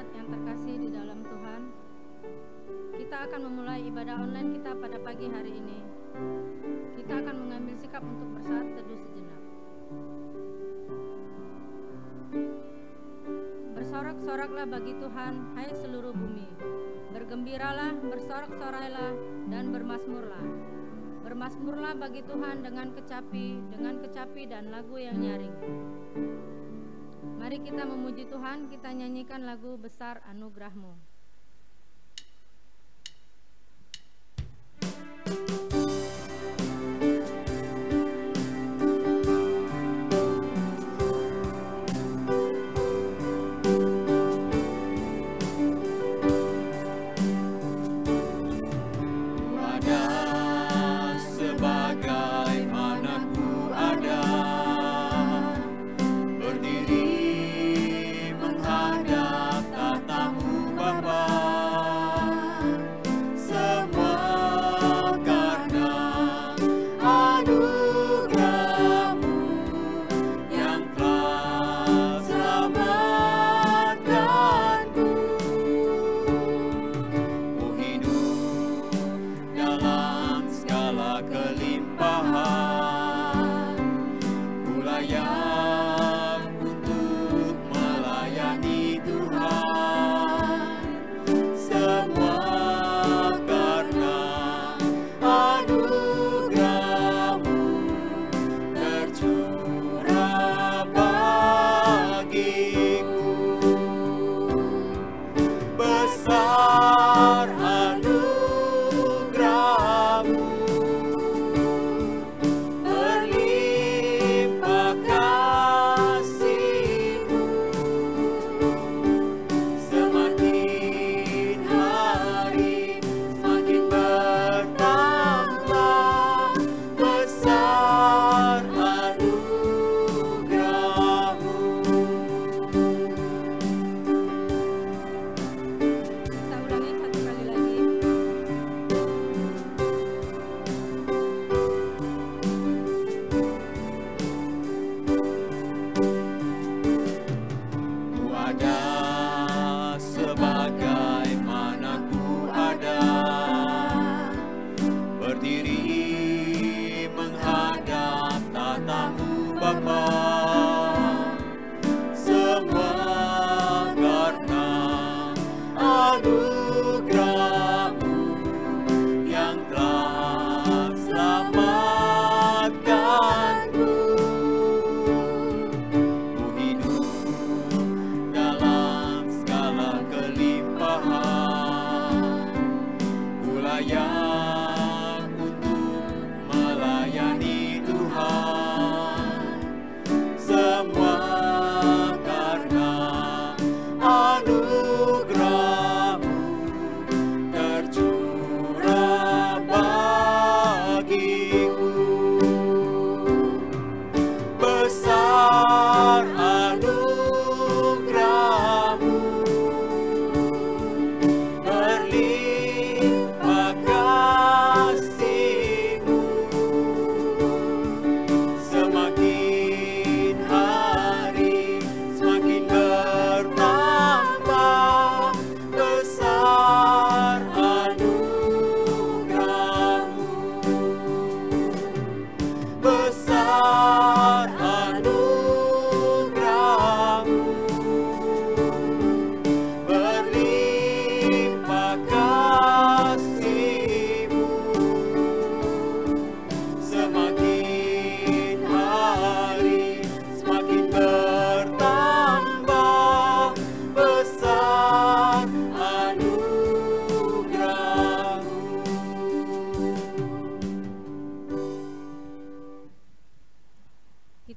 jemaat yang terkasih di dalam Tuhan, kita akan memulai ibadah online kita pada pagi hari ini. Kita akan mengambil sikap untuk bersaat teduh sejenak. Bersorak-soraklah bagi Tuhan, hai seluruh bumi. Bergembiralah, bersorak-sorailah, dan bermasmurlah. Bermasmurlah bagi Tuhan dengan kecapi dan lagu yang nyaring. Mari kita memuji Tuhan, kita nyanyikan lagu Besar Anugerah-Mu.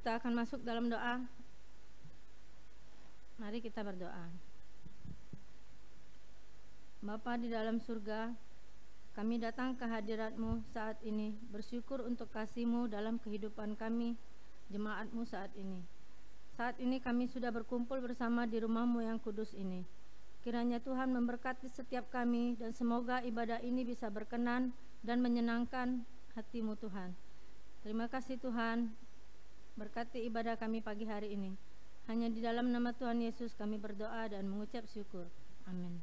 Kita akan masuk dalam doa. Mari kita berdoa. Bapa di dalam surga, kami datang ke hadirat-Mu saat ini, bersyukur untuk kasih-Mu dalam kehidupan kami, jemaat-Mu saat ini. Saat ini kami sudah berkumpul bersama di rumah-Mu yang kudus ini. Kiranya Tuhan memberkati setiap kami, dan semoga ibadah ini bisa berkenan dan menyenangkan hati-Mu Tuhan. Terima kasih Tuhan. Berkati ibadah kami pagi hari ini. Hanya di dalam nama Tuhan Yesus kami berdoa dan mengucap syukur. Amin.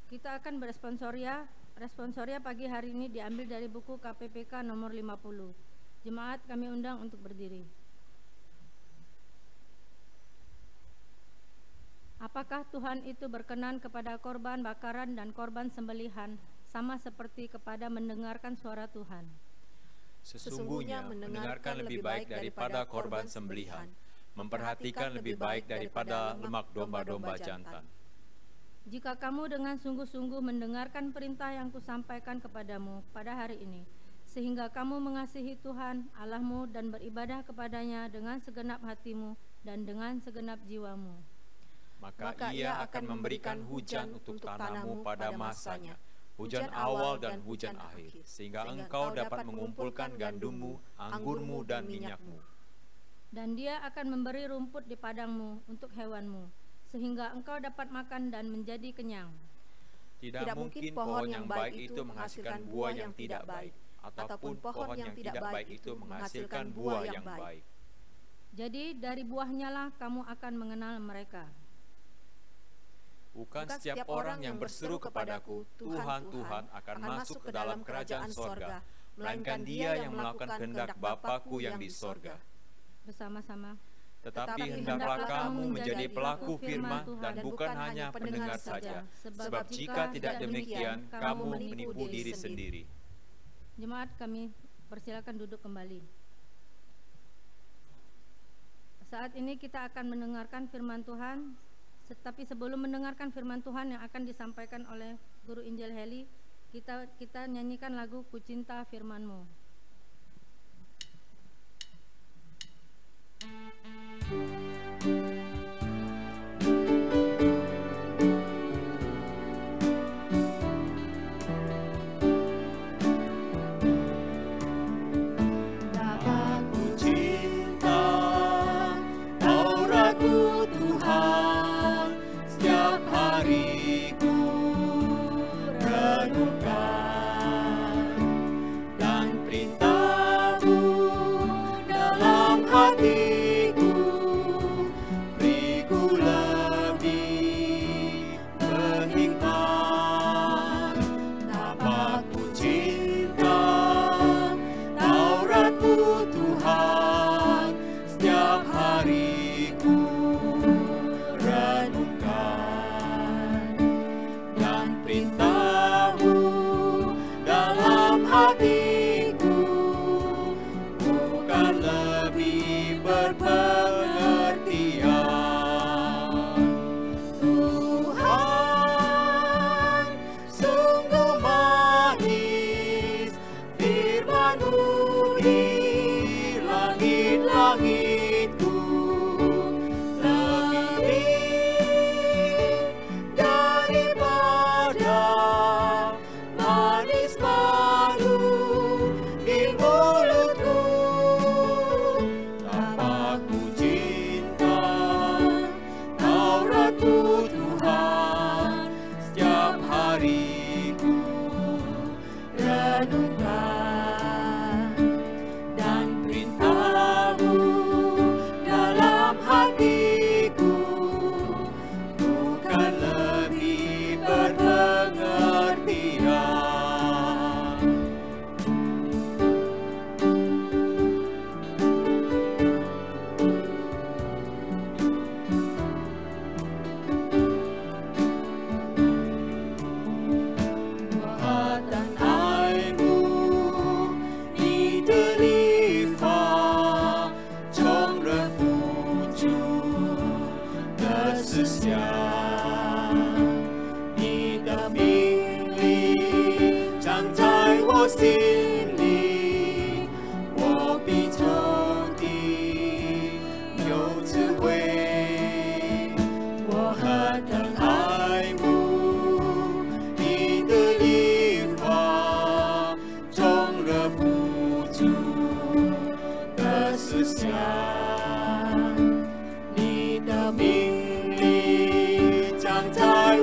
Kita akan beresponsoria. Responsoria pagi hari ini diambil dari buku KPPK nomor 50. Jemaat kami undang untuk berdiri. Apakah Tuhan itu berkenan kepada korban bakaran dan korban sembelihan, sama seperti kepada mendengarkan suara Tuhan? Sesungguhnya mendengarkan lebih baik daripada korban sembelihan, memperhatikan lebih baik daripada lemak domba-domba jantan. Jika kamu dengan sungguh-sungguh mendengarkan perintah yang kusampaikan kepadamu pada hari ini, sehingga kamu mengasihi Tuhan Allahmu dan beribadah kepadanya dengan segenap hatimu dan dengan segenap jiwamu, maka Ia akan memberikan hujan untuk tanahmu pada masanya, hujan awal dan hujan akhir, sehingga engkau dapat mengumpulkan gandummu, anggurmu, dan minyakmu. Dan Dia akan memberi rumput di padangmu untuk hewanmu, sehingga engkau dapat makan dan menjadi kenyang. Tidak mungkin pohon yang baik itu menghasilkan buah yang tidak baik, ataupun pohon yang tidak baik itu menghasilkan buah yang baik. Jadi dari buahnya lah kamu akan mengenal mereka. Bukan setiap orang yang berseru kepadaku, Tuhan, Tuhan, akan masuk ke dalam kerajaan sorga, melainkan dia yang melakukan kehendak Bapa-Ku yang di sorga. Bersama-sama. Tetapi hendaklah kamu menjadi pelaku firman dan bukan hanya pendengar saja, sebab jika tidak demikian, kamu menipu diri sendiri. Jemaat kami persilakan duduk kembali. Saat ini kita akan mendengarkan firman Tuhan, tetapi sebelum mendengarkan firman Tuhan yang akan disampaikan oleh Guru Injil Heli, kita nyanyikan lagu Ku Cinta Firman-Mu.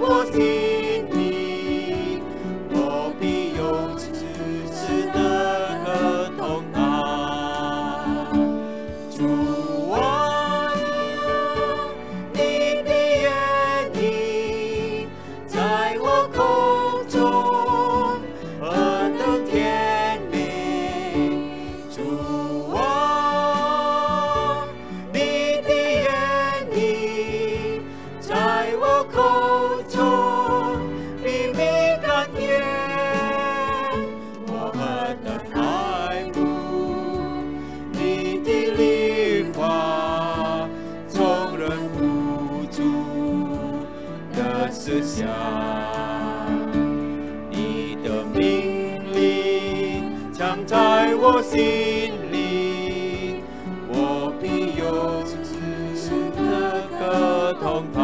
我心里，我必有此时的下，你的命令藏在我心里，我必有此刻同跑。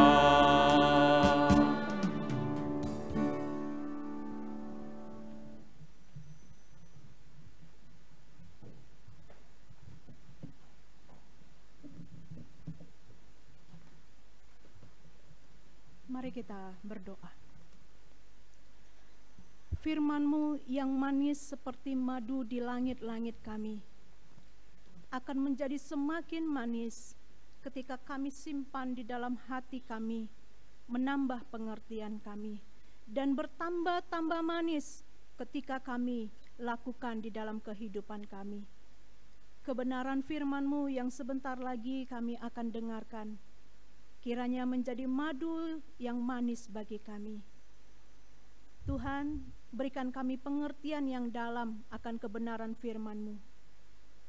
Mari kita berdoa. Firman-Mu yang manis seperti madu di langit-langit kami akan menjadi semakin manis ketika kami simpan di dalam hati kami, menambah pengertian kami, dan bertambah-tambah manis ketika kami lakukan di dalam kehidupan kami. Kebenaran firman-Mu yang sebentar lagi kami akan dengarkan, kiranya menjadi madu yang manis bagi kami. Tuhan, berikan kami pengertian yang dalam akan kebenaran firman-Mu.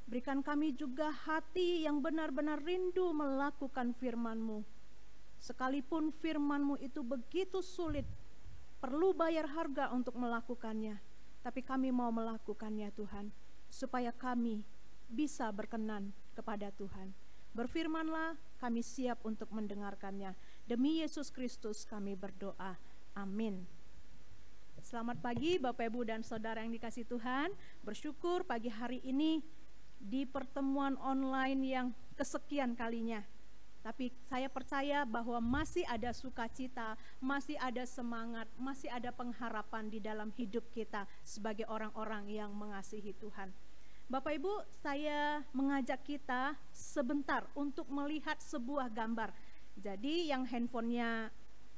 Berikan kami juga hati yang benar-benar rindu melakukan firman-Mu. Sekalipun firman-Mu itu begitu sulit, perlu bayar harga untuk melakukannya, tapi kami mau melakukannya Tuhan, supaya kami bisa berkenan kepada Tuhan. Berfirmanlah, kami siap untuk mendengarkannya. Demi Yesus Kristus kami berdoa. Amin. Selamat pagi Bapak Ibu dan Saudara yang dikasihi Tuhan. Bersyukur pagi hari ini di pertemuan online yang kesekian kalinya. Tapi saya percaya bahwa masih ada sukacita, masih ada semangat, masih ada pengharapan di dalam hidup kita sebagai orang-orang yang mengasihi Tuhan. Bapak Ibu, saya mengajak kita sebentar untuk melihat sebuah gambar. Jadi yang handphonenya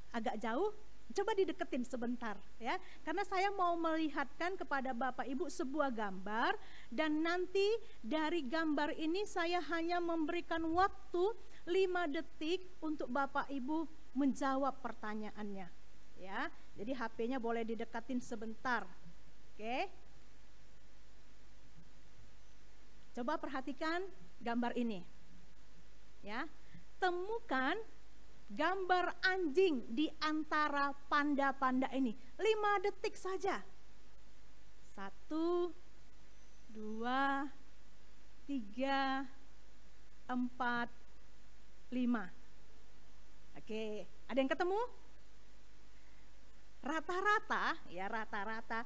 agak jauh, coba dideketin sebentar ya. Karena saya mau melihatkan kepada Bapak Ibu sebuah gambar, dan nanti dari gambar ini saya hanya memberikan waktu 5 detik untuk Bapak Ibu menjawab pertanyaannya ya. Jadi HP-nya boleh didekatin sebentar. Oke. Coba perhatikan gambar ini. Ya. Temukan gambar anjing di antara panda-panda ini. 5 detik saja. 1, 2, 3, 4, 5. Oke, ada yang ketemu? Rata-rata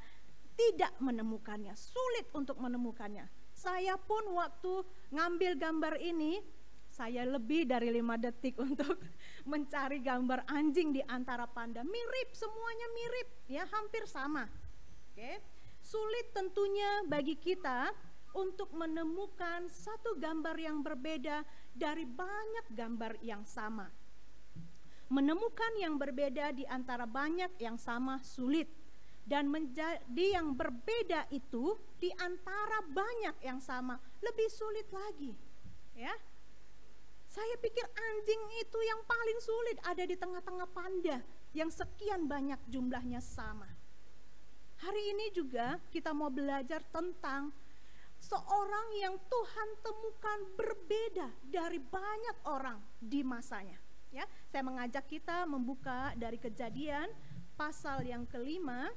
tidak menemukannya, sulit untuk menemukannya. Saya pun waktu ngambil gambar ini, saya lebih dari 5 detik untuk mencari gambar anjing di antara panda. Mirip, semuanya mirip, ya hampir sama. Oke. Sulit tentunya bagi kita untuk menemukan satu gambar yang berbeda dari banyak gambar yang sama. Menemukan yang berbeda di antara banyak yang sama sulit. Dan menjadi yang berbeda itu di antara banyak yang sama lebih sulit lagi. Ya, saya pikir anjing itu yang paling sulit, ada di tengah-tengah panda yang sekian banyak jumlahnya sama. Hari ini juga kita mau belajar tentang seorang yang Tuhan temukan berbeda dari banyak orang di masanya. Ya, saya mengajak kita membuka dari Kejadian pasal yang kelima.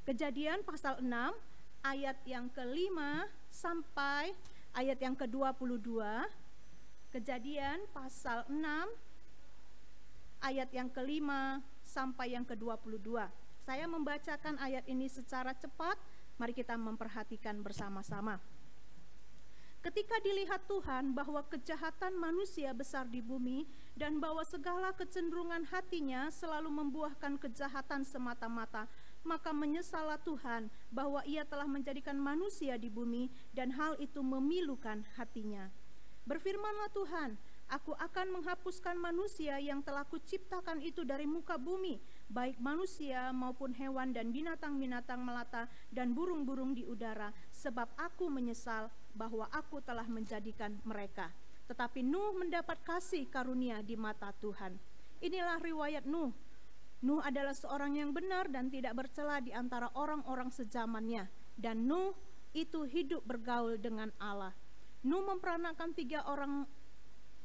Kejadian pasal 6 ayat yang ke-5 sampai ayat yang ke-22. Kejadian pasal 6 ayat yang ke-5 sampai yang ke-22. Saya membacakan ayat ini secara cepat, mari kita memperhatikan bersama-sama. Ketika dilihat Tuhan bahwa kejahatan manusia besar di bumi dan bahwa segala kecenderungan hatinya selalu membuahkan kejahatan semata-mata, maka menyesallah Tuhan bahwa Ia telah menjadikan manusia di bumi dan hal itu memilukan hatinya. Berfirmanlah Tuhan, Aku akan menghapuskan manusia yang telah kuciptakan itu dari muka bumi, baik manusia maupun hewan dan binatang-binatang melata dan burung-burung di udara, sebab aku menyesal bahwa aku telah menjadikan mereka. Tetapi Nuh mendapat kasih karunia di mata Tuhan. Inilah riwayat Nuh. Nuh adalah seorang yang benar dan tidak bercela di antara orang-orang sezamannya. Dan Nuh itu hidup bergaul dengan Allah. Nuh memperanakan 3 orang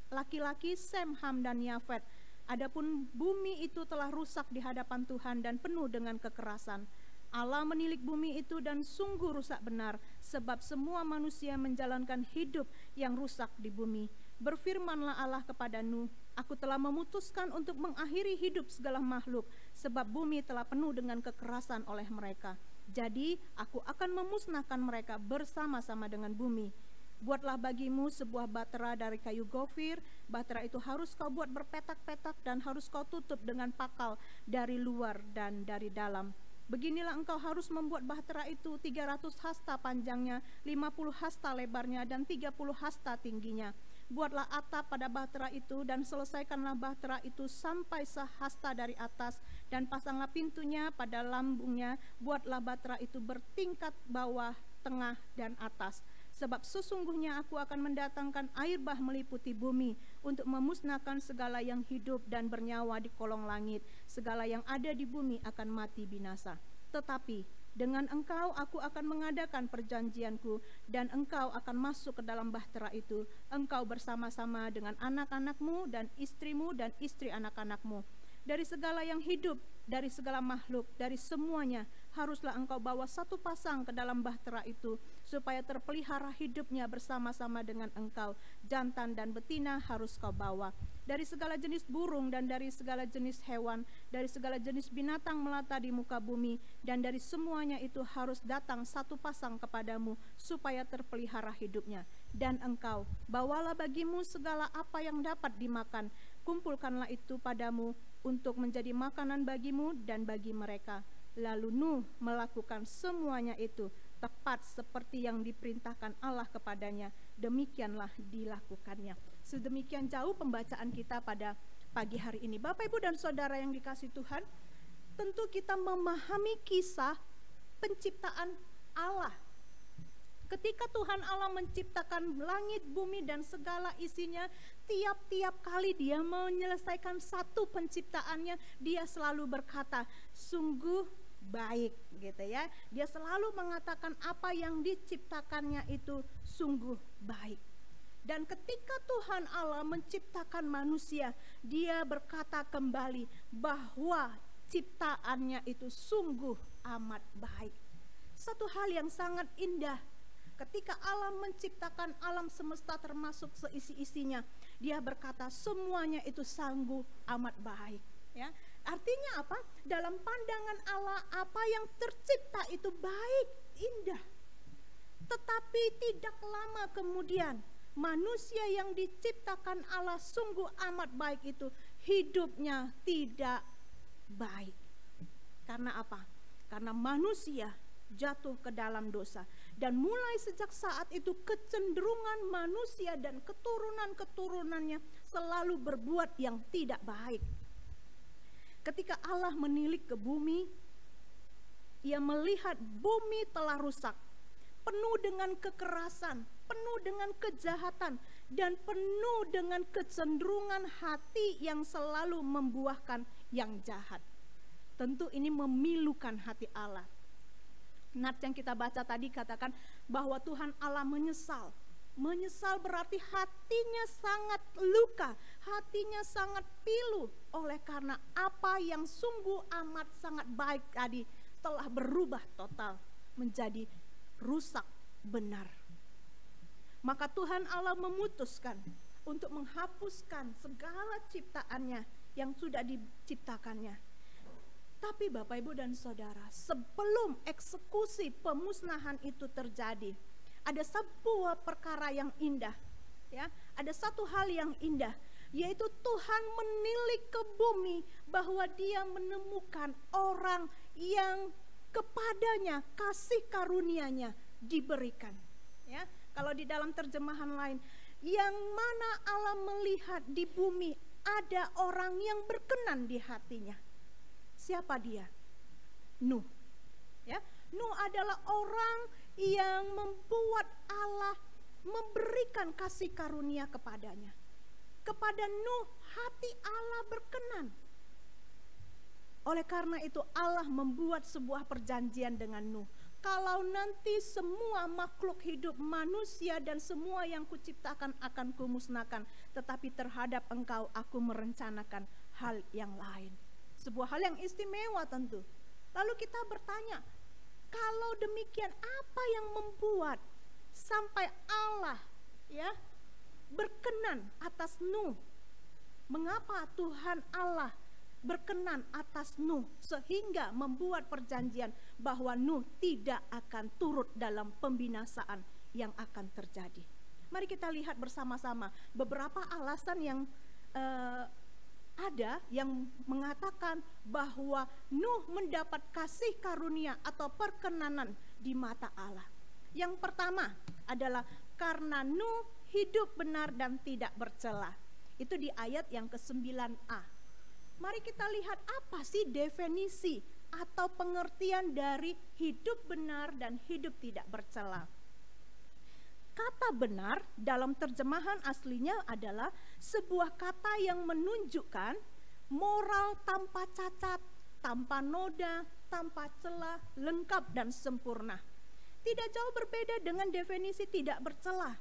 laki-laki, Sem, Ham, dan Yafet. Adapun bumi itu telah rusak di hadapan Tuhan dan penuh dengan kekerasan. Allah menilik bumi itu dan sungguh rusak benar, sebab semua manusia menjalankan hidup yang rusak di bumi. Berfirmanlah Allah kepada Nuh, aku telah memutuskan untuk mengakhiri hidup segala makhluk, sebab bumi telah penuh dengan kekerasan oleh mereka. Jadi aku akan memusnahkan mereka bersama-sama dengan bumi. Buatlah bagimu sebuah bahtera dari kayu gofir. Bahtera itu harus kau buat berpetak-petak dan harus kau tutup dengan pakal dari luar dan dari dalam. Beginilah engkau harus membuat bahtera itu 300 hasta panjangnya, 50 hasta lebarnya, dan 30 hasta tingginya. Buatlah atap pada bahtera itu dan selesaikanlah bahtera itu sampai sehasta dari atas, dan pasanglah pintunya pada lambungnya. Buatlah bahtera itu bertingkat bawah, tengah, dan atas. Sebab sesungguhnya aku akan mendatangkan air bah meliputi bumi untuk memusnahkan segala yang hidup dan bernyawa di kolong langit. Segala yang ada di bumi akan mati binasa. Tetapi dengan engkau aku akan mengadakan perjanjianku, dan engkau akan masuk ke dalam bahtera itu, engkau bersama-sama dengan anak-anakmu dan istrimu dan istri anak-anakmu. Dari segala yang hidup, dari segala makhluk, dari semuanya, haruslah engkau bawa satu pasang ke dalam bahtera itu, supaya terpelihara hidupnya bersama-sama dengan engkau. Jantan dan betina harus kau bawa. Dari segala jenis burung dan dari segala jenis hewan, dari segala jenis binatang melata di muka bumi, dan dari semuanya itu harus datang satu pasang kepadamu, supaya terpelihara hidupnya. Dan engkau, bawalah bagimu segala apa yang dapat dimakan, kumpulkanlah itu padamu, untuk menjadi makanan bagimu dan bagi mereka. Lalu Nuh melakukan semuanya itu tepat seperti yang diperintahkan Allah kepadanya. Demikianlah dilakukannya. Sedemikian jauh pembacaan kita pada pagi hari ini. Bapak, Ibu, dan Saudara yang dikasihi Tuhan, tentu kita memahami kisah penciptaan Allah. Ketika Tuhan Allah menciptakan langit, bumi, dan segala isinya, tiap-tiap kali dia menyelesaikan satu penciptaannya, dia selalu berkata, sungguh baik, gitu ya. Dia selalu mengatakan apa yang diciptakannya itu sungguh baik. Dan ketika Tuhan Allah menciptakan manusia, dia berkata kembali bahwa ciptaannya itu sungguh amat baik. Satu hal yang sangat indah. Ketika Allah menciptakan alam semesta termasuk seisi-isinya, dia berkata semuanya itu sungguh amat baik. Ya, artinya apa? Dalam pandangan Allah, apa yang tercipta itu baik, indah. Tetapi tidak lama kemudian, manusia yang diciptakan Allah sungguh amat baik itu hidupnya tidak baik. Karena apa? Karena manusia jatuh ke dalam dosa. Dan mulai sejak saat itu kecenderungan manusia dan keturunan-keturunannya selalu berbuat yang tidak baik. Ketika Allah menilik ke bumi, ia melihat bumi telah rusak, penuh dengan kekerasan, penuh dengan kejahatan, dan penuh dengan kecenderungan hati yang selalu membuahkan yang jahat. Tentu ini memilukan hati Allah. Nats yang kita baca tadi katakan bahwa Tuhan Allah menyesal. Menyesal berarti hatinya sangat luka, hatinya sangat pilu oleh karena apa yang sungguh amat sangat baik tadi telah berubah total menjadi rusak benar. Maka Tuhan Allah memutuskan untuk menghapuskan segala ciptaannya yang sudah diciptakannya. Tapi Bapak, Ibu, dan Saudara, sebelum eksekusi pemusnahan itu terjadi, ada sebuah perkara yang indah, ya. Ada satu hal yang indah, yaitu Tuhan menilik ke bumi bahwa dia menemukan orang yang kepadanya kasih karunia-Nya diberikan, ya. Kalau di dalam terjemahan lain, yang mana Allah melihat di bumi ada orang yang berkenan di hatinya. Siapa dia? Nuh. Ya, Nuh adalah orang yang membuat Allah memberikan kasih karunia kepadanya. Kepada Nuh hati Allah berkenan. Oleh karena itu Allah membuat sebuah perjanjian dengan Nuh. kalau nanti semua makhluk hidup, manusia dan semua yang kuciptakan akan kumusnahkan, tetapi terhadap engkau aku merencanakan hal yang lain. Sebuah hal yang istimewa tentu. Lalu kita bertanya, kalau demikian apa yang membuat sampai Allah berkenan atas Nuh? Mengapa Tuhan Allah berkenan atas Nuh sehingga membuat perjanjian bahwa Nuh tidak akan turut dalam pembinasaan yang akan terjadi? Mari kita lihat bersama-sama beberapa alasan yang ada yang mengatakan bahwa Nuh mendapat kasih karunia atau perkenanan di mata Allah. Yang pertama adalah karena Nuh hidup benar dan tidak bercela. Itu di ayat yang ke-9a. Mari kita lihat apa sih definisi atau pengertian dari hidup benar dan hidup tidak bercela. Kata benar dalam terjemahan aslinya adalah sebuah kata yang menunjukkan moral tanpa cacat, tanpa noda, tanpa celah, lengkap dan sempurna. Tidak jauh berbeda dengan definisi tidak bercela,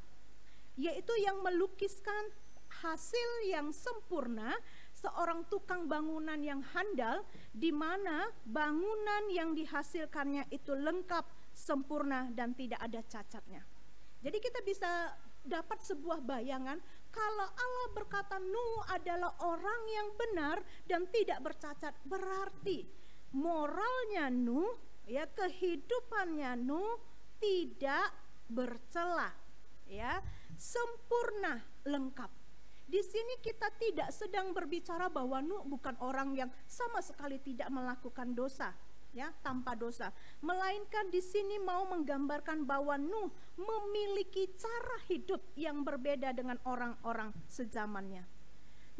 yaitu yang melukiskan hasil yang sempurna seorang tukang bangunan yang handal, di mana bangunan yang dihasilkannya itu lengkap, sempurna dan tidak ada cacatnya. Jadi kita bisa dapat sebuah bayangan kalau Allah berkata Nuh adalah orang yang benar dan tidak bercacat, berarti moralnya Nuh, kehidupannya Nuh tidak bercela, sempurna, lengkap. Di sini kita tidak sedang berbicara bahwa Nuh bukan orang yang sama sekali tidak melakukan dosa, tanpa dosa. Melainkan di sini mau menggambarkan bahwa Nuh memiliki cara hidup yang berbeda dengan orang-orang sezamannya.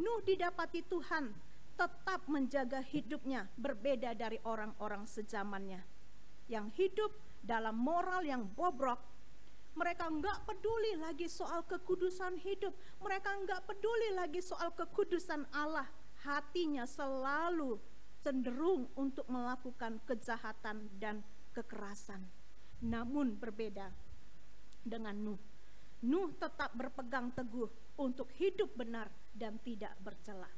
Nuh didapati Tuhan tetap menjaga hidupnya berbeda dari orang-orang sezamannya yang hidup dalam moral yang bobrok. Mereka enggak peduli lagi soal kekudusan hidup. Mereka enggak peduli lagi soal kekudusan Allah. Hatinya selalu cenderung untuk melakukan kejahatan dan kekerasan. Namun berbeda dengan Nuh. Nuh tetap berpegang teguh untuk hidup benar dan tidak bercela.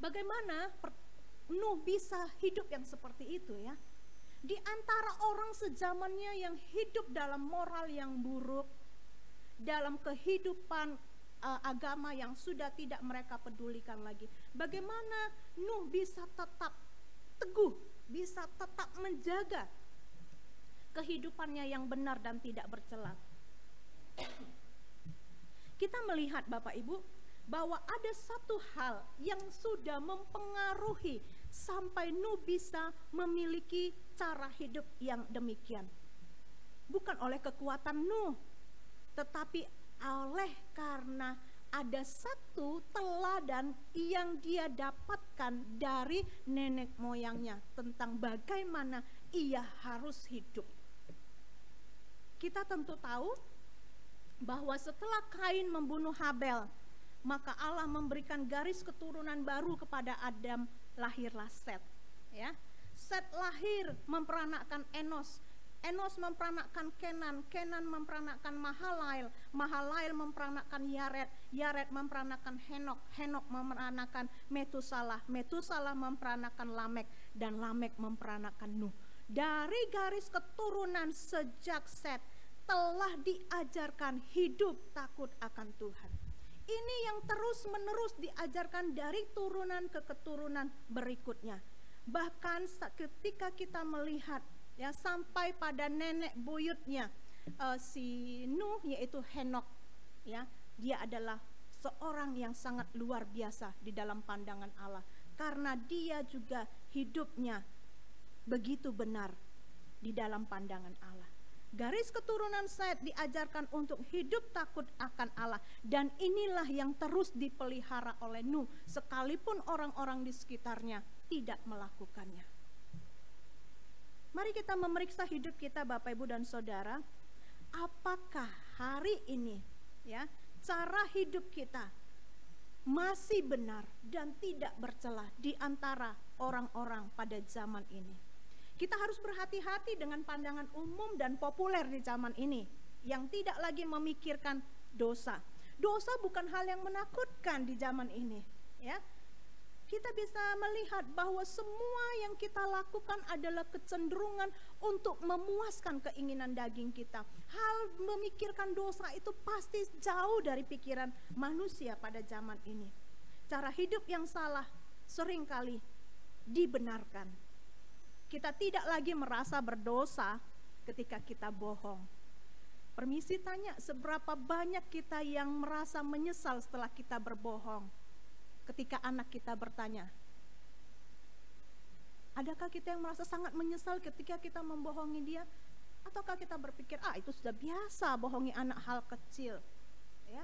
Bagaimana Nuh bisa hidup yang seperti itu ya? Di antara orang sezamannya yang hidup dalam moral yang buruk, dalam kehidupan agama yang sudah tidak mereka pedulikan lagi. Bagaimana Nuh bisa tetap teguh, bisa tetap menjaga kehidupannya yang benar dan tidak bercela. Kita melihat Bapak Ibu bahwa ada satu hal yang sudah mempengaruhi sampai Nuh bisa memiliki cara hidup yang demikian. Bukan oleh kekuatan Nuh, tetapi oleh karena ada satu teladan yang dia dapatkan dari nenek moyangnya tentang bagaimana ia harus hidup. Kita tentu tahu bahwa setelah Kain membunuh Habel, maka Allah memberikan garis keturunan baru kepada Adam, lahirlah Set. Set lahir memperanakkan Enos, Enos memperanakkan Kenan, Kenan memperanakkan Mahalael, Mahalael memperanakkan Yared, Yared memperanakkan Henok, Henok memperanakkan Metusalah, Metusalah memperanakkan Lamek, dan Lamek memperanakkan Nuh. Dari garis keturunan sejak Set telah diajarkan hidup takut akan Tuhan. Ini yang terus-menerus diajarkan dari turunan ke keturunan berikutnya. Bahkan ketika kita melihat sampai pada nenek buyutnya si Nuh, yaitu Henok, dia adalah seorang yang sangat luar biasa di dalam pandangan Allah, karena dia juga hidupnya begitu benar di dalam pandangan Allah. Garis keturunan Set diajarkan untuk hidup takut akan Allah, dan inilah yang terus dipelihara oleh Nuh sekalipun orang-orang di sekitarnya tidak melakukannya. Mari kita memeriksa hidup kita Bapak Ibu dan Saudara, apakah hari ini cara hidup kita masih benar dan tidak bercela di antara orang-orang pada zaman ini. Kita harus berhati-hati dengan pandangan umum dan populer di zaman ini yang tidak lagi memikirkan dosa. Dosa bukan hal yang menakutkan di zaman ini, ya. Kita bisa melihat bahwa semua yang kita lakukan adalah kecenderungan untuk memuaskan keinginan daging kita. Hal memikirkan dosa itu pasti jauh dari pikiran manusia pada zaman ini. Cara hidup yang salah seringkali dibenarkan. Kita tidak lagi merasa berdosa ketika kita bohong. Permisi tanya, seberapa banyak kita yang merasa menyesal setelah kita berbohong? Ketika anak kita bertanya, adakah kita yang merasa sangat menyesal ketika kita membohongi dia? Ataukah kita berpikir, itu sudah biasa bohongi anak hal kecil, ya?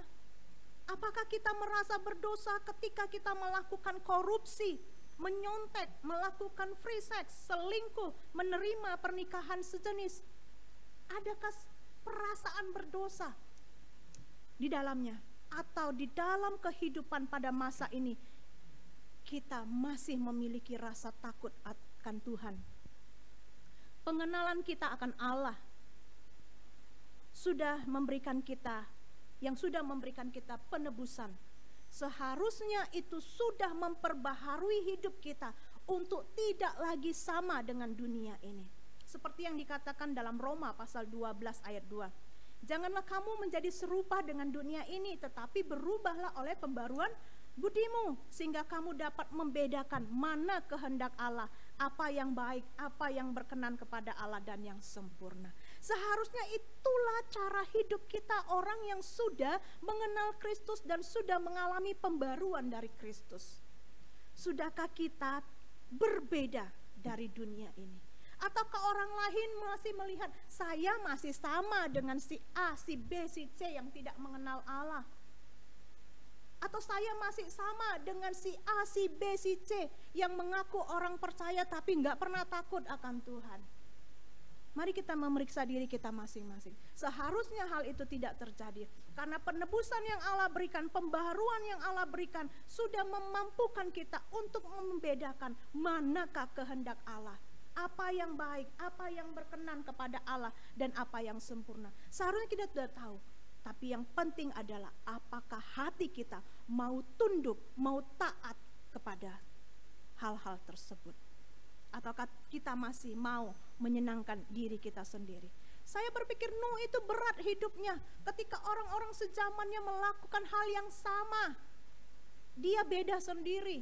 Apakah kita merasa berdosa ketika kita melakukan korupsi, menyontek, melakukan free sex, selingkuh, menerima pernikahan sejenis? Adakah perasaan berdosa di dalamnya? Atau di dalam kehidupan pada masa ini kita masih memiliki rasa takut akan Tuhan? Pengenalan kita akan Allah sudah memberikan kita penebusan. Seharusnya itu sudah memperbaharui hidup kita untuk tidak lagi sama dengan dunia ini. Seperti yang dikatakan dalam Roma pasal 12 ayat 2. Janganlah kamu menjadi serupa dengan dunia ini, tetapi berubahlah oleh pembaruan budimu, sehingga kamu dapat membedakan mana kehendak Allah, apa yang baik, apa yang berkenan kepada Allah dan yang sempurna. Seharusnya itulah cara hidup kita, orang yang sudah mengenal Kristus dan sudah mengalami pembaruan dari Kristus. Sudahkah kita berbeda dari dunia ini? Ataukah orang lain masih melihat saya masih sama dengan si A, si B, si C yang tidak mengenal Allah? Atau saya masih sama dengan si A, si B, si C yang mengaku orang percaya tapi nggak pernah takut akan Tuhan? Mari kita memeriksa diri kita masing-masing. Seharusnya hal itu tidak terjadi. Karena penebusan yang Allah berikan, pembaharuan yang Allah berikan sudah memampukan kita untuk membedakan manakah kehendak Allah. Apa yang baik, apa yang berkenan kepada Allah, dan apa yang sempurna. Seharusnya kita sudah tahu. Tapi yang penting adalah apakah hati kita mau tunduk, mau taat kepada hal-hal tersebut. Ataukah kita masih mau menyenangkan diri kita sendiri. Saya berpikir Nuh itu berat hidupnya ketika orang-orang sezamannya melakukan hal yang sama. Dia beda sendiri,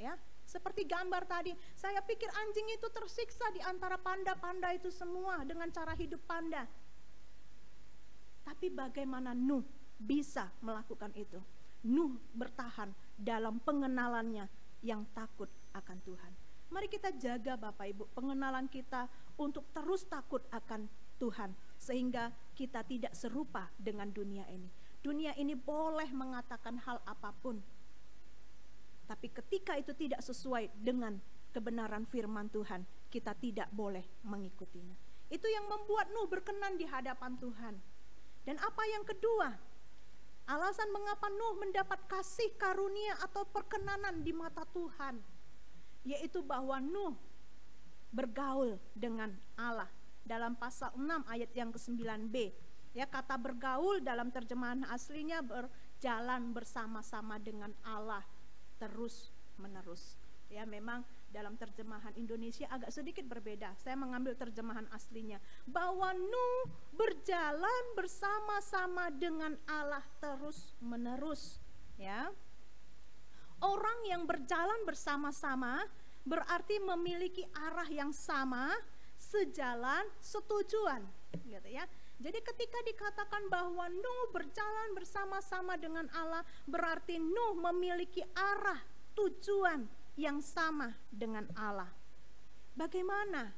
ya. Seperti gambar tadi, saya pikir anjing itu tersiksa di antara panda-panda itu semua dengan cara hidup panda. Tapi bagaimana Nuh bisa melakukan itu? Nuh bertahan dalam pengenalannya yang takut akan Tuhan. Mari kita jaga Bapak Ibu pengenalan kita untuk terus takut akan Tuhan. Sehingga kita tidak serupa dengan dunia ini. Dunia ini boleh mengatakan hal apapun. Tapi ketika itu tidak sesuai dengan kebenaran firman Tuhan, kita tidak boleh mengikutinya. Itu yang membuat Nuh berkenan di hadapan Tuhan. Dan apa yang kedua? Alasan mengapa Nuh mendapat kasih karunia atau perkenanan di mata Tuhan, yaitu bahwa Nuh bergaul dengan Allah. Dalam pasal 6 ayat yang ke-9b, ya, kata bergaul dalam terjemahan aslinya berjalan bersama-sama dengan Allah terus menerus. Ya, memang dalam terjemahan Indonesia agak sedikit berbeda. Saya mengambil terjemahan aslinya, bahwa Nuh berjalan bersama-sama dengan Allah terus menerus. Ya, orang yang berjalan bersama-sama berarti memiliki arah yang sama, sejalan, setujuan, gitu ya. Jadi ketika dikatakan bahwa Nuh berjalan bersama-sama dengan Allah, berarti Nuh memiliki arah, tujuan yang sama dengan Allah. Bagaimana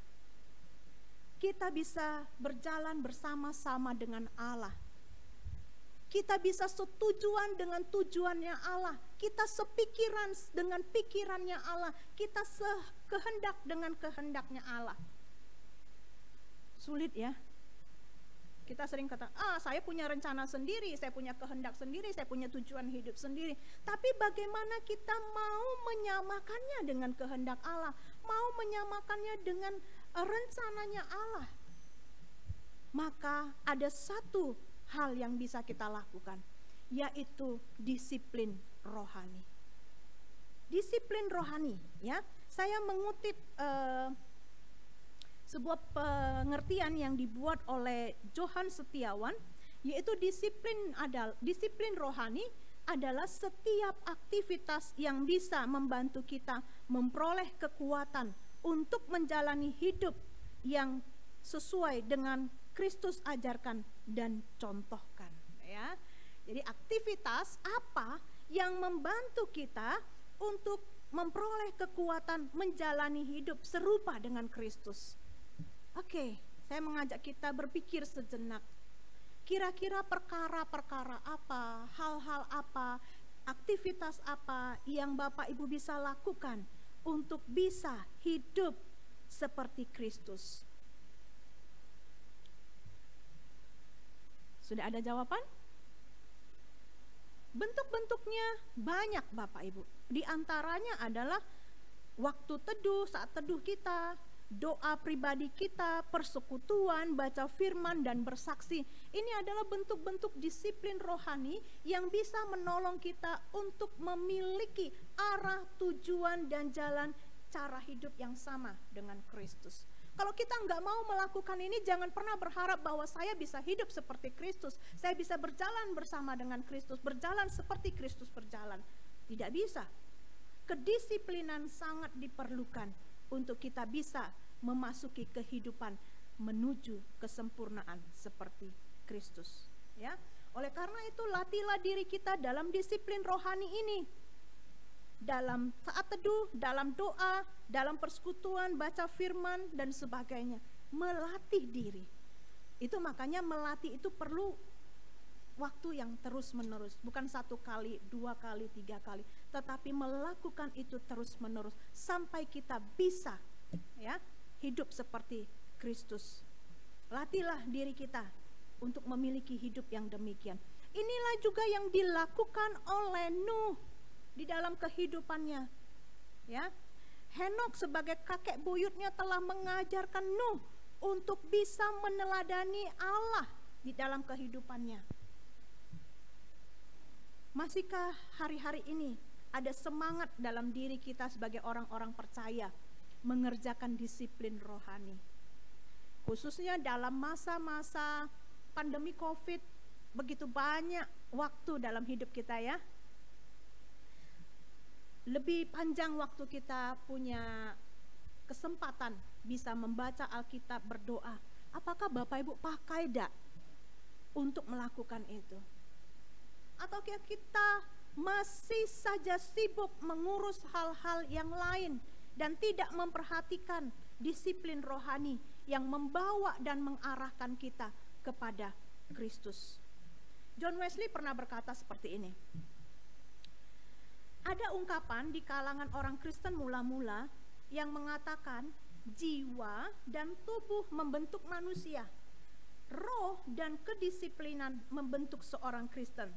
kita bisa berjalan bersama-sama dengan Allah? Kita bisa setujuan dengan tujuannya Allah. Kita sepikiran dengan pikirannya Allah. Kita sekehendak dengan kehendaknya Allah. Sulit ya. Kita sering kata, saya punya rencana sendiri, saya punya kehendak sendiri, saya punya tujuan hidup sendiri. Tapi bagaimana kita mau menyamakannya dengan kehendak Allah? Mau menyamakannya dengan rencananya Allah, maka ada satu hal yang bisa kita lakukan, yaitu disiplin rohani. Disiplin rohani, ya. Saya mengutip sebuah pengertian yang dibuat oleh Johan Setiawan, yaitu disiplin rohani adalah setiap aktivitas yang bisa membantu kita memperoleh kekuatan untuk menjalani hidup yang sesuai dengan Kristus ajarkan dan contohkan, ya. Jadi aktivitas apa yang membantu kita untuk memperoleh kekuatan menjalani hidup serupa dengan Kristus. Oke, saya mengajak kita berpikir sejenak. Kira-kira perkara-perkara apa, hal-hal apa, aktivitas apa yang Bapak Ibu bisa lakukan untuk bisa hidup seperti Kristus? Sudah ada jawaban? Bentuk-bentuknya banyak Bapak Ibu. Di antaranya adalah waktu teduh, saat teduh kita, doa pribadi kita, persekutuan, baca firman, dan bersaksi. Ini adalah bentuk-bentuk disiplin rohani yang bisa menolong kita untuk memiliki arah, tujuan, dan jalan cara hidup yang sama dengan Kristus. Kalau kita nggak mau melakukan ini, jangan pernah berharap bahwa saya bisa hidup seperti Kristus, saya bisa berjalan bersama dengan Kristus, berjalan seperti Kristus berjalan. Tidak bisa. Kedisiplinan sangat diperlukan untuk kita bisa memasuki kehidupan menuju kesempurnaan seperti Kristus, ya. Oleh karena itu, latihlah diri kita dalam disiplin rohani ini. Dalam saat teduh, dalam doa, dalam persekutuan, baca firman, dan sebagainya. Melatih diri. Itu makanya melatih itu perlu waktu yang terus menerus. Bukan 1 kali, 2 kali, 3 kali. Tetapi melakukan itu terus menerus. Sampai kita bisa, ya, hidup seperti Kristus. Latihlah diri kita untuk memiliki hidup yang demikian. Inilah juga yang dilakukan oleh Nuh di dalam kehidupannya, ya. Henokh sebagai kakek buyutnya telah mengajarkan Nuh untuk bisa meneladani Allah di dalam kehidupannya. Masihkah hari-hari ini ada semangat dalam diri kita sebagai orang-orang percaya mengerjakan disiplin rohani? Khususnya dalam masa-masa pandemi COVID, begitu banyak waktu dalam hidup kita, ya. Lebih panjang waktu kita punya kesempatan bisa membaca Alkitab, berdoa. Apakah Bapak Ibu pakai untuk melakukan itu? Atau kita masih saja sibuk mengurus hal-hal yang lain dan tidak memperhatikan disiplin rohani yang membawa dan mengarahkan kita kepada Kristus? John Wesley pernah berkata seperti ini. Ada ungkapan di kalangan orang Kristen mula-mula yang mengatakan jiwa dan tubuh membentuk manusia, roh dan kedisiplinan membentuk seorang Kristen.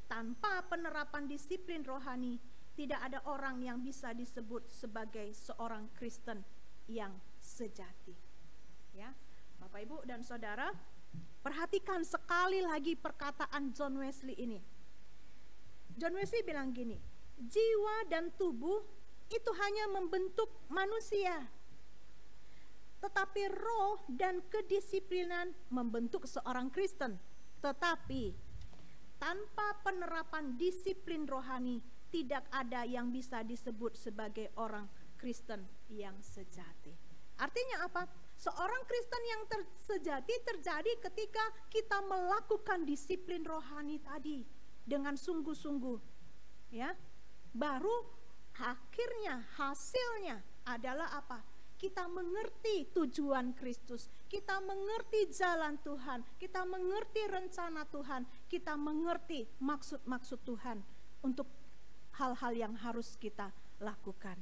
Tanpa penerapan disiplin rohani, tidak ada orang yang bisa disebut sebagai seorang Kristen yang sejati. Ya, Bapak Ibu dan Saudara, perhatikan sekali lagi perkataan John Wesley ini. John Wesley bilang gini, jiwa dan tubuh itu hanya membentuk manusia, tetapi roh dan kedisiplinan membentuk seorang Kristen. Tetapi tanpa penerapan disiplin rohani, tidak ada yang bisa disebut sebagai orang Kristen yang sejati. Artinya apa? Seorang Kristen yang sejati terjadi ketika kita melakukan disiplin rohani tadi dengan sungguh-sungguh, ya. Baru akhirnya hasilnya adalah apa? Kita mengerti tujuan Kristus, kita mengerti jalan Tuhan, kita mengerti rencana Tuhan, kita mengerti maksud-maksud Tuhan untuk hal-hal yang harus kita lakukan.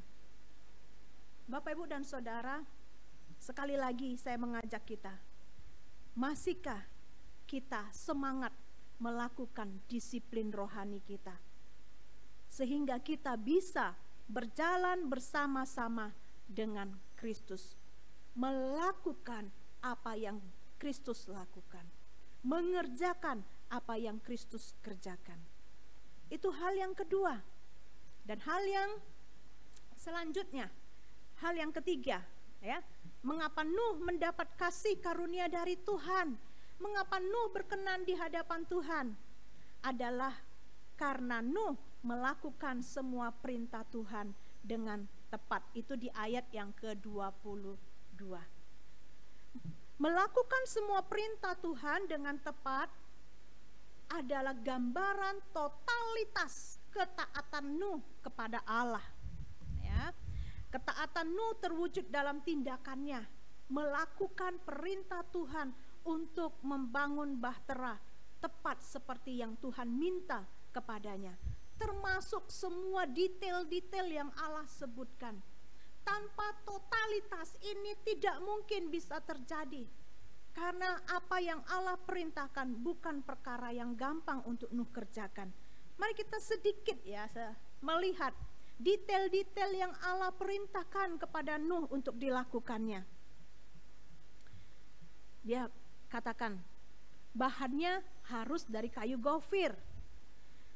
Bapak, Ibu, dan Saudara, sekali lagi saya mengajak kita, masihkah kita semangat melakukan disiplin rohani kita, sehingga kita bisa berjalan bersama-sama dengan Kristus. melakukan apa yang Kristus lakukan, mengerjakan apa yang Kristus kerjakan. Itu hal yang kedua. Dan hal yang selanjutnya, hal yang ketiga, ya, mengapa Nuh mendapat kasih karunia dari Tuhan, mengapa Nuh berkenan di hadapan Tuhan, adalah karena Nuh melakukan semua perintah Tuhan dengan tepat. Itu di ayat yang ke-22. Melakukan semua perintah Tuhan dengan tepat adalah gambaran totalitas ketaatan Nuh kepada Allah. Ya. Ketaatan Nuh terwujud dalam tindakannya, melakukan perintah Tuhan untuk membangun bahtera tepat seperti yang Tuhan minta kepadanya, termasuk semua detail-detail yang Allah sebutkan. Tanpa totalitas ini tidak mungkin bisa terjadi, karena apa yang Allah perintahkan bukan perkara yang gampang untuk Nuh kerjakan. Mari kita sedikit ya melihat detail-detail yang Allah perintahkan kepada Nuh untuk dilakukannya. Dia katakan bahannya harus dari kayu gofir,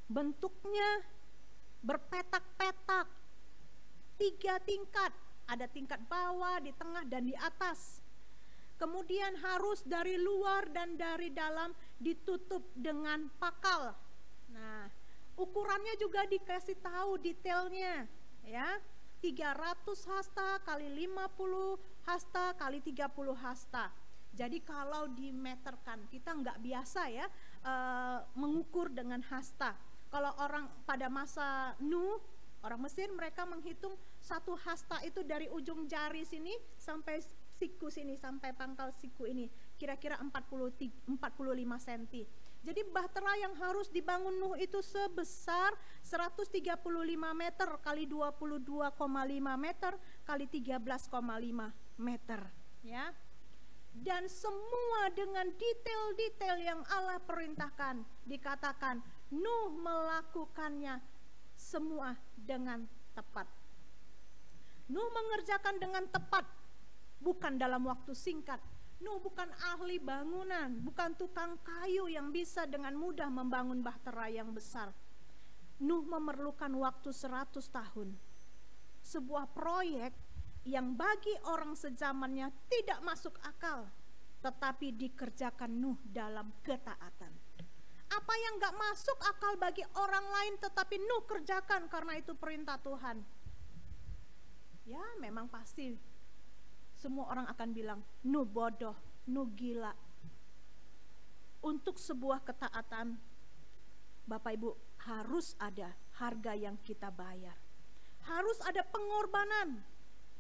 bentuknya berpetak-petak, 3 tingkat, ada tingkat bawah, di tengah, dan di atas. Kemudian harus dari luar dan dari dalam ditutup dengan pakal. Nah, ukurannya juga dikasih tahu detailnya, ya. 300 hasta kali 50 hasta kali 30 hasta. Jadi kalau dimeterkan, kita nggak biasa ya mengukur dengan hasta. Kalau orang pada masa Nuh, orang Mesir, mereka menghitung 1 hasta itu dari ujung jari sini sampai siku sini, sampai pangkal siku ini, kira-kira 45 cm. Jadi bahtera yang harus dibangun Nuh itu sebesar 135 meter kali 22,5 meter kali 13,5 meter, ya. Dan semua dengan detail-detail yang Allah perintahkan. Dikatakan Nuh melakukannya semua dengan tepat. Nuh mengerjakan dengan tepat, bukan dalam waktu singkat. Nuh bukan ahli bangunan, bukan tukang kayu yang bisa dengan mudah membangun bahtera yang besar. Nuh memerlukan waktu 100 tahun. Sebuah proyek yang bagi orang sezamannya tidak masuk akal, tetapi dikerjakan Nuh dalam ketaatan. Apa yang gak masuk akal bagi orang lain tetapi Nuh kerjakan karena itu perintah Tuhan. Ya memang pasti semua orang akan bilang Nuh bodoh, Nuh gila. Untuk sebuah ketaatan, Bapak Ibu, harus ada harga yang kita bayar. Harus ada pengorbanan,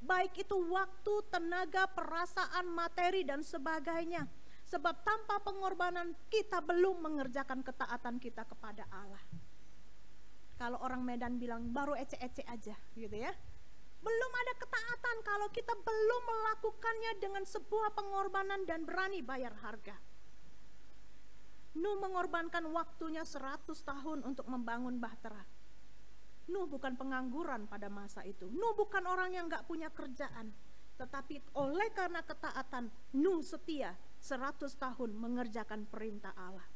baik itu waktu, tenaga, perasaan, materi dan sebagainya. Sebab tanpa pengorbanan kita belum mengerjakan ketaatan kita kepada Allah. Kalau orang Medan bilang baru ece-ece aja gitu ya. Belum ada ketaatan kalau kita belum melakukannya dengan sebuah pengorbanan dan berani bayar harga. Nuh mengorbankan waktunya 100 tahun untuk membangun bahtera. Nuh bukan pengangguran pada masa itu. Nuh bukan orang yang gak punya kerjaan. Tetapi oleh karena ketaatan, Nuh setia 100 tahun mengerjakan perintah Allah.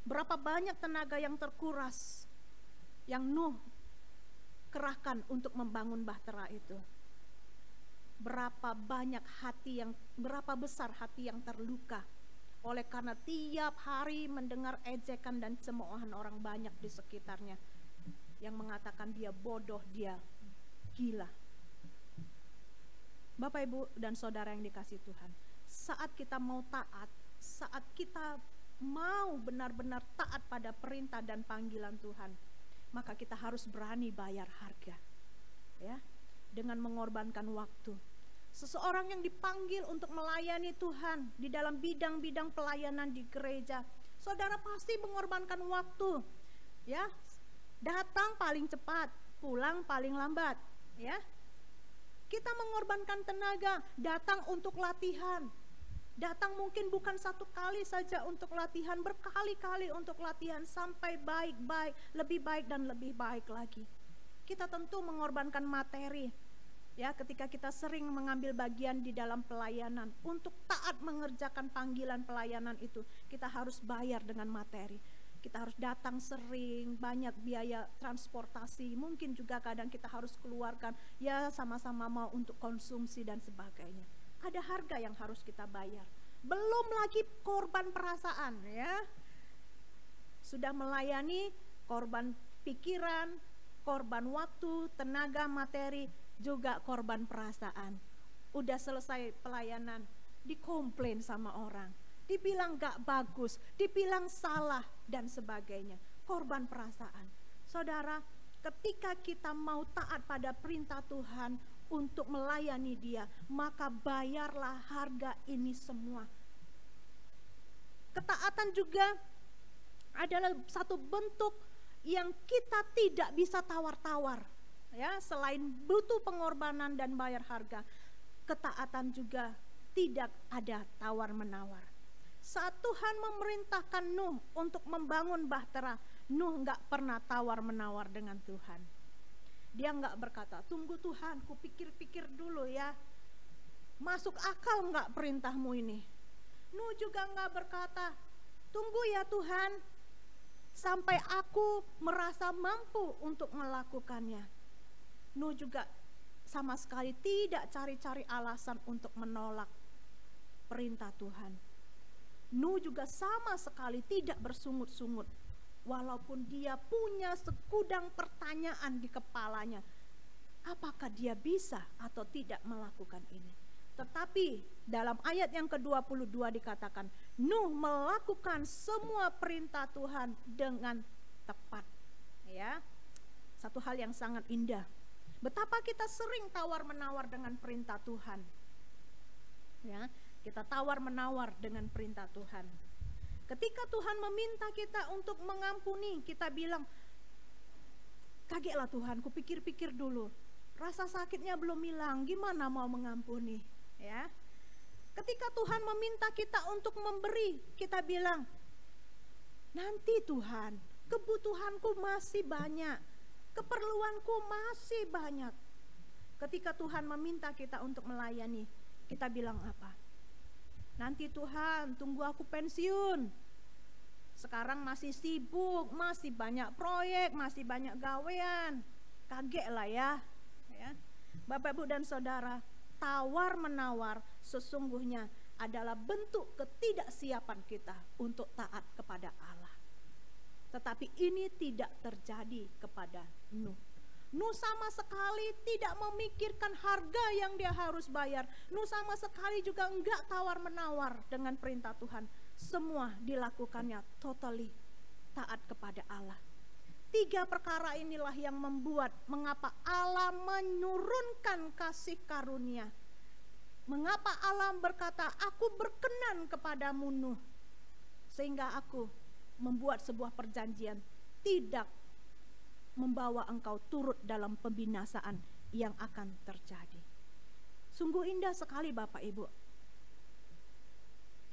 Berapa banyak tenaga yang terkuras yang Nuh kerahkan untuk membangun bahtera itu. Berapa besar hati yang terluka oleh karena tiap hari mendengar ejekan dan cemoohan orang banyak di sekitarnya yang mengatakan dia bodoh, dia gila. Bapak, Ibu, dan saudara yang dikasihi Tuhan, saat kita mau taat, saat kita mau benar-benar taat pada perintah dan panggilan Tuhan, maka kita harus berani bayar harga, ya, dengan mengorbankan waktu. Seseorang yang dipanggil untuk melayani Tuhan di dalam bidang-bidang pelayanan di gereja, saudara pasti mengorbankan waktu, ya. Datang paling cepat, pulang paling lambat, ya. Kita mengorbankan tenaga, datang untuk latihan. Datang mungkin bukan 1 kali saja untuk latihan, berkali-kali untuk latihan sampai baik-baik, lebih baik dan lebih baik lagi. Kita tentu mengorbankan materi, Ya, ketika kita sering mengambil bagian di dalam pelayanan, untuk taat mengerjakan panggilan pelayanan itu, kita harus bayar dengan materi. Kita harus datang sering, banyak biaya transportasi, mungkin juga kadang kita harus keluarkan, ya sama-sama mau untuk konsumsi dan sebagainya. Ada harga yang harus kita bayar. Belum lagi korban perasaan, ya. Sudah melayani korban pikiran, korban waktu, tenaga, materi, juga korban perasaan. Udah selesai pelayanan, dikomplain sama orang, dibilang gak bagus, dibilang salah, dan sebagainya. Korban perasaan. Saudara, ketika kita mau taat pada perintah Tuhan untuk melayani Dia, maka bayarlah harga ini semua. Ketaatan juga adalah satu bentuk yang kita tidak bisa tawar-tawar. Ya, selain butuh pengorbanan dan bayar harga, ketaatan juga tidak ada tawar-menawar. Saat Tuhan memerintahkan Nuh untuk membangun bahtera, Nuh nggak pernah tawar-menawar dengan Tuhan. Dia nggak berkata, tunggu Tuhan, ku pikir-pikir dulu ya, masuk akal nggak perintahmu ini. Nuh juga nggak berkata, tunggu ya Tuhan, sampai aku merasa mampu untuk melakukannya. Nuh juga sama sekali tidak cari-cari alasan untuk menolak perintah Tuhan. Nuh juga sama sekali tidak bersungut-sungut, walaupun dia punya segudang pertanyaan di kepalanya, apakah dia bisa atau tidak melakukan ini. Tetapi dalam ayat yang ke-22 dikatakan, Nuh melakukan semua perintah Tuhan dengan tepat. Ya, satu hal yang sangat indah. Betapa kita sering tawar-menawar dengan perintah Tuhan. Ya, kita tawar-menawar dengan perintah Tuhan. Ketika Tuhan meminta kita untuk mengampuni, kita bilang, kagetlah Tuhan, ku pikir-pikir dulu. Rasa sakitnya belum hilang, gimana mau mengampuni? Ya. Ketika Tuhan meminta kita untuk memberi, kita bilang, nanti Tuhan, kebutuhanku masih banyak. Keperluanku masih banyak. Ketika Tuhan meminta kita untuk melayani, kita bilang apa? Nanti Tuhan, tunggu aku pensiun. Sekarang masih sibuk, masih banyak proyek, masih banyak gawean. Kaget lah ya. Bapak, Ibu, dan Saudara, tawar-menawar sesungguhnya adalah bentuk ketidaksiapan kita untuk taat kepada Allah. Tetapi ini tidak terjadi kepada Nuh. Nuh sama sekali tidak memikirkan harga yang dia harus bayar. Nuh sama sekali juga enggak tawar-menawar dengan perintah Tuhan. Semua dilakukannya totally taat kepada Allah. 3 perkara inilah yang membuat mengapa Allah menurunkan kasih karunia. Mengapa Allah berkata, aku berkenan kepadamu Nuh, sehingga aku membuat sebuah perjanjian tidak membawa engkau turut dalam pembinasaan yang akan terjadi. Sungguh indah sekali Bapak Ibu.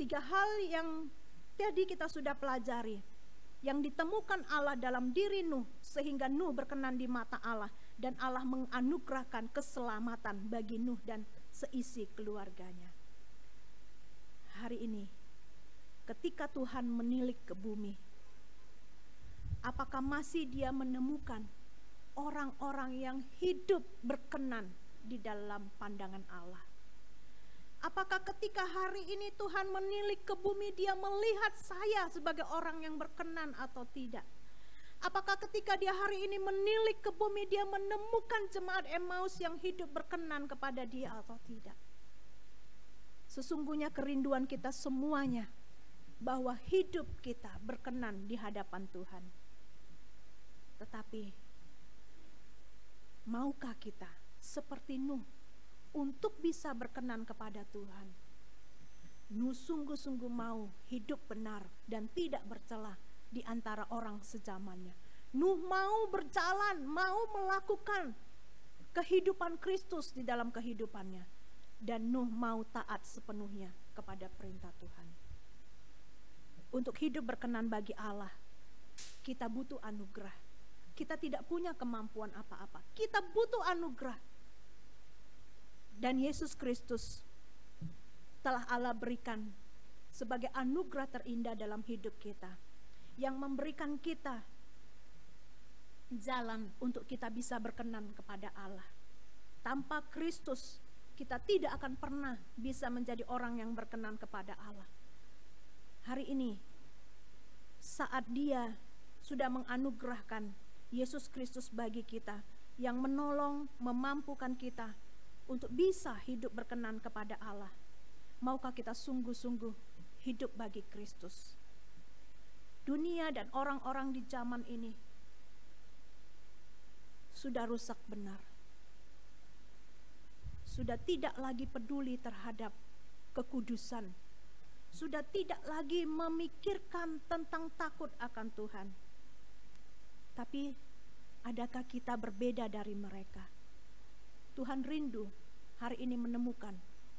3 hal yang tadi kita sudah pelajari, yang ditemukan Allah dalam diri Nuh sehingga Nuh berkenan di mata Allah, dan Allah menganugerahkan keselamatan bagi Nuh dan seisi keluarganya. Hari ini ketika Tuhan menilik ke bumi, apakah masih Dia menemukan orang-orang yang hidup berkenan di dalam pandangan Allah? Apakah ketika hari ini Tuhan menilik ke bumi, Dia melihat saya sebagai orang yang berkenan atau tidak? Apakah ketika Dia hari ini menilik ke bumi, Dia menemukan jemaat Emmaus yang hidup berkenan kepada Dia atau tidak? Sesungguhnya kerinduan kita semuanya bahwa hidup kita berkenan di hadapan Tuhan. Tetapi maukah kita seperti Nuh untuk bisa berkenan kepada Tuhan? Nuh sungguh-sungguh mau hidup benar dan tidak bercelah di antara orang sezamannya. Nuh mau berjalan, mau melakukan kehidupan Kristus di dalam kehidupannya. Dan Nuh mau taat sepenuhnya kepada perintah Tuhan. Untuk hidup berkenan bagi Allah, kita butuh anugerah. Kita tidak punya kemampuan apa-apa. Kita butuh anugerah. Dan Yesus Kristus telah Allah berikan sebagai anugerah terindah dalam hidup kita, yang memberikan kita jalan untuk kita bisa berkenan kepada Allah. Tanpa Kristus kita tidak akan pernah bisa menjadi orang yang berkenan kepada Allah. Hari ini saat Dia sudah menganugerahkan Yesus Kristus bagi kita, yang menolong, memampukan kita untuk bisa hidup berkenan kepada Allah, maukah kita sungguh-sungguh hidup bagi Kristus? Dunia dan orang-orang di zaman ini sudah rusak benar, sudah tidak lagi peduli terhadap kekudusan, sudah tidak lagi memikirkan tentang takut akan Tuhan. Tapi adakah kita berbeda dari mereka? Tuhan rindu hari ini menemukan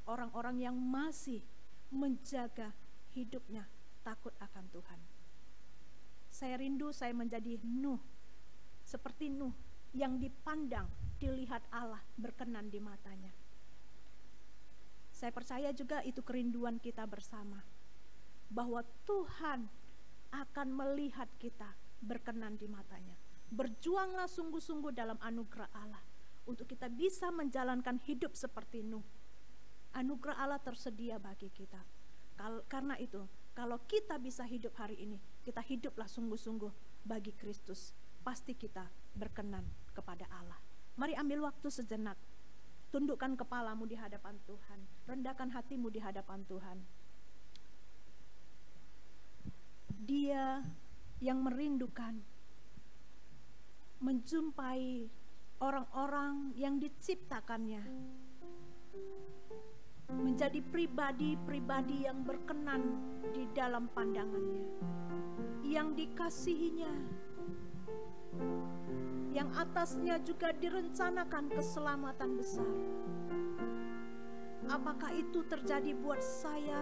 orang-orang yang masih menjaga hidupnya takut akan Tuhan. Saya rindu saya menjadi Nuh, seperti Nuh yang dipandang, dilihat Allah berkenan di matanya. Saya percaya juga itu kerinduan kita bersama, bahwa Tuhan akan melihat kita berkenan di matanya. Berjuanglah sungguh-sungguh dalam anugerah Allah untuk kita bisa menjalankan hidup seperti Nuh. Anugerah Allah tersedia bagi kita. Karena itu, kalau kita bisa hidup hari ini, kita hiduplah sungguh-sungguh bagi Kristus. Pasti kita berkenan kepada Allah. Mari ambil waktu sejenak. Tundukkan kepalamu di hadapan Tuhan. Rendahkan hatimu di hadapan Tuhan. Dia yang merindukan menjumpai orang-orang yang diciptakannya menjadi pribadi-pribadi yang berkenan di dalam pandangannya, yang dikasihinya, yang atasnya juga direncanakan keselamatan besar. Apakah itu terjadi buat saya?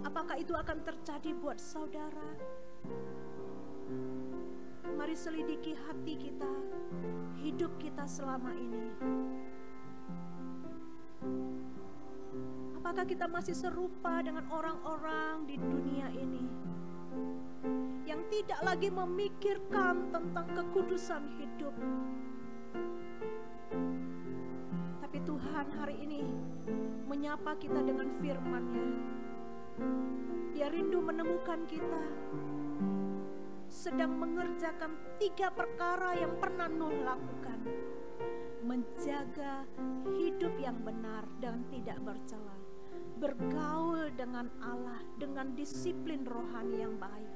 Apakah itu akan terjadi buat saudara? Mari selidiki hati kita, hidup kita selama ini. Apakah kita masih serupa dengan orang-orang di dunia ini yang tidak lagi memikirkan tentang kekudusan hidup? Tapi Tuhan hari ini menyapa kita dengan firman-Nya. Dia rindu menemukan kita sedang mengerjakan 3 perkara yang pernah Nuh lakukan. Menjaga hidup yang benar dan tidak bercela, bergaul dengan Allah dengan disiplin rohani yang baik,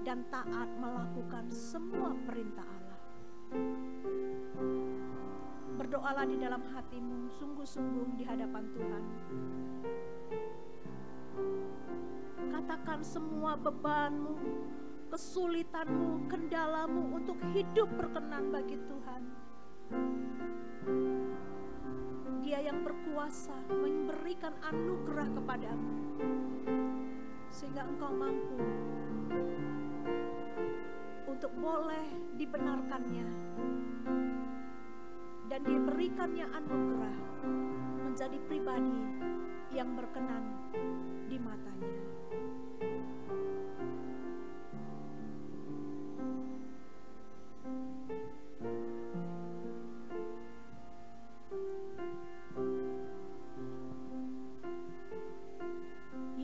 dan taat melakukan semua perintah Allah. Berdoalah di dalam hatimu sungguh-sungguh di hadapan Tuhan. Katakan semua bebanmu, kesulitanmu, kendalamu untuk hidup berkenan bagi Tuhan. Dia yang berkuasa memberikan anugerah kepadamu sehingga engkau mampu untuk boleh dibenarkannya dan diberikannya anugerah menjadi pribadi yang berkenan di matanya.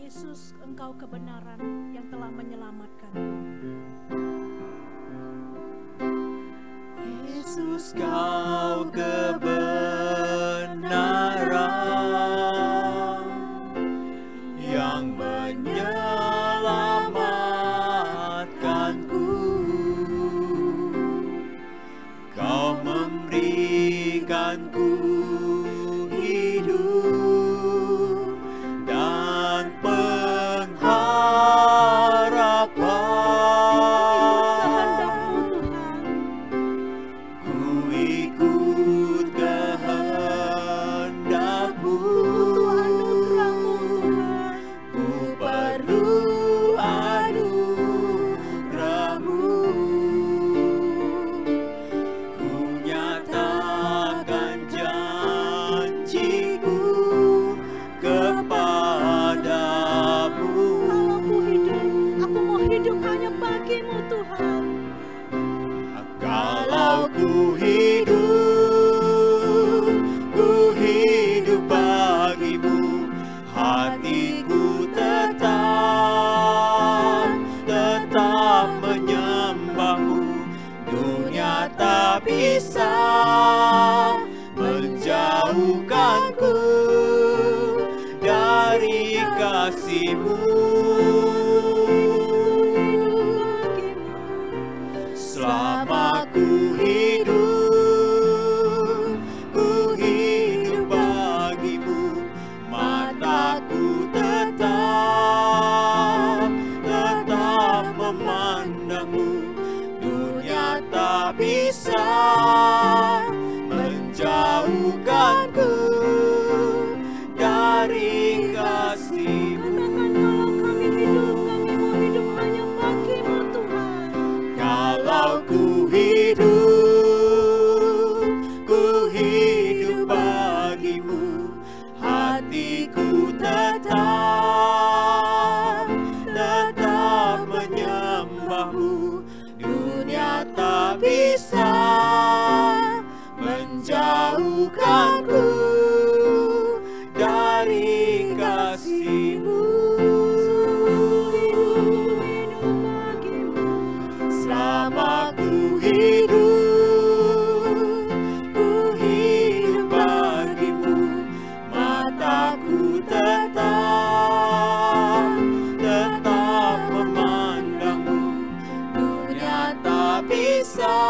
Yesus, Engkau kebenaran yang telah menyelamatkan. Yesus, Kau kebenaran yang menyelamatkanku. Kau memberikanku hidup dan pengharapan. Ku ikut kehendak-Mu. Ku perlu anugerah-Mu. Ku nyatakan janji ku hidup bagimu, hatiku tetap menyembahmu. Dunia tak bisa menjauhkanku dari kasih-Mu. Selama ku hidup bagimu, mataku tetap memandangmu. Dunia tak bisa menjauhkanku dari kasih-Mu. Kalau ku hidup bagimu, hatiku tetap menyembahmu. Dunia tak bisa menjauhkanku dari kasih-Mu. Selama ku hidup bagimu, mataku tetap memandangmu. Dunia tak bisa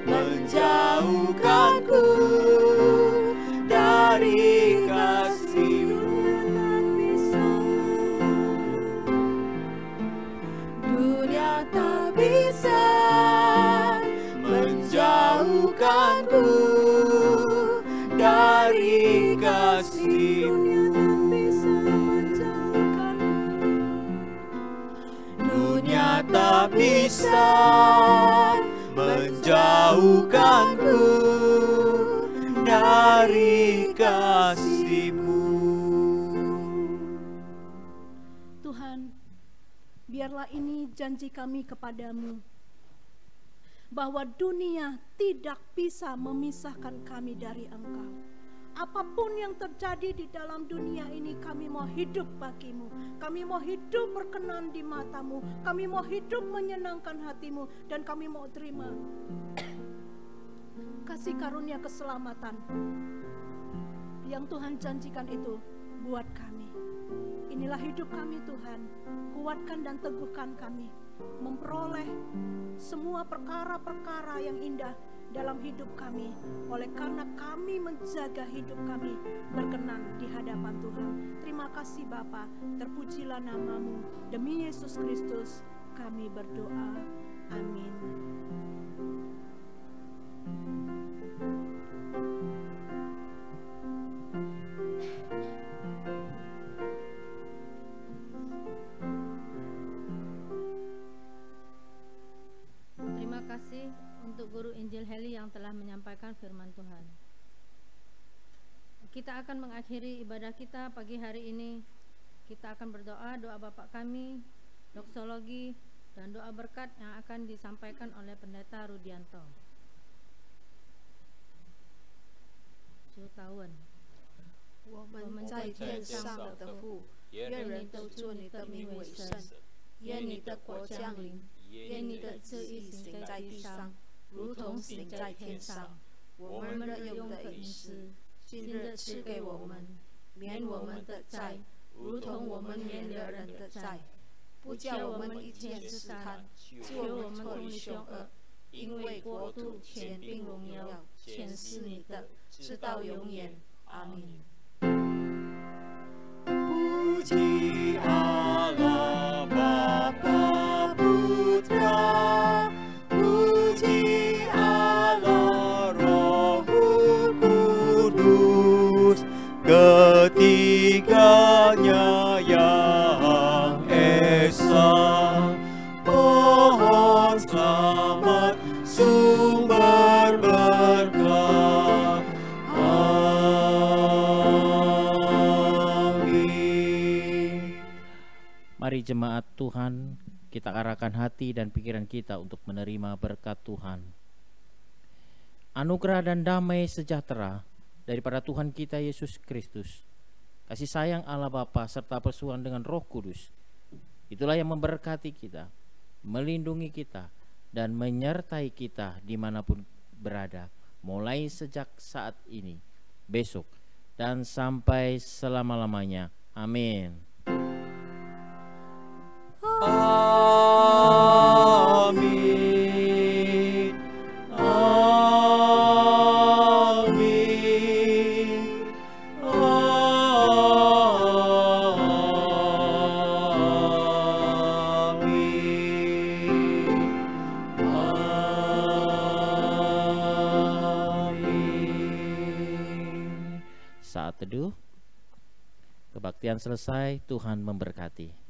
menjauhkanku dari kasih-Mu. Dunia tak bisa menjauhkanku dari kasih-Mu. Dunia tak bisa menjauhkanku dari kasih-Mu. Tuhan, biarlah ini janji kami kepadamu, bahwa dunia tidak bisa memisahkan kami dari Engkau. Apapun yang terjadi di dalam dunia ini, kami mau hidup bagi-Mu. Kami mau hidup berkenan di mata-Mu. Kami mau hidup menyenangkan hati-Mu. Dan kami mau terima kasih karunia keselamatan yang Tuhan janjikan itu buat kami. Inilah hidup kami Tuhan. Kuatkan dan teguhkan kami memperoleh semua perkara-perkara yang indah dalam hidup kami, oleh karena kami menjaga hidup kami berkenan di hadapan Tuhan. Terima kasih Bapa, terpujilah nama-Mu. Demi Yesus Kristus kami berdoa. Amin. Terima kasih untuk Guru Injil Heli yang telah menyampaikan firman Tuhan. Kita akan mengakhiri ibadah kita pagi hari ini. Kita akan berdoa, doa Bapa kami, doksologi, dan doa berkat yang akan disampaikan oleh Pendeta Rudianto. Tahun. 我们在天上的父，愿人都尊你的名为圣，愿你的国降临，愿你的旨意行在地上，如同行在天上。我们日用的饮食，今日赐给我们，免我们的债，如同我们免了人的债，不叫我们一切试探，救我们脱离凶恶。因为国度、权柄、荣耀，全是你的，直到永远。阿们。 Puji Allah Bapa Putra, puji Allah Roh Kudus, ketiganya yang esa. Pohon selamat sumber berkah. Mari jemaat Tuhan, kita arahkan hati dan pikiran kita untuk menerima berkat Tuhan. anugerah dan damai sejahtera daripada Tuhan kita Yesus Kristus, kasih sayang Allah Bapa serta persekutuan dengan Roh Kudus, itulah yang memberkati kita, melindungi kita, dan menyertai kita dimanapun berada, mulai sejak saat ini, besok, dan sampai selama-lamanya. Amin. Amin. Amin. Saat teduh, kebaktian selesai, Tuhan memberkati.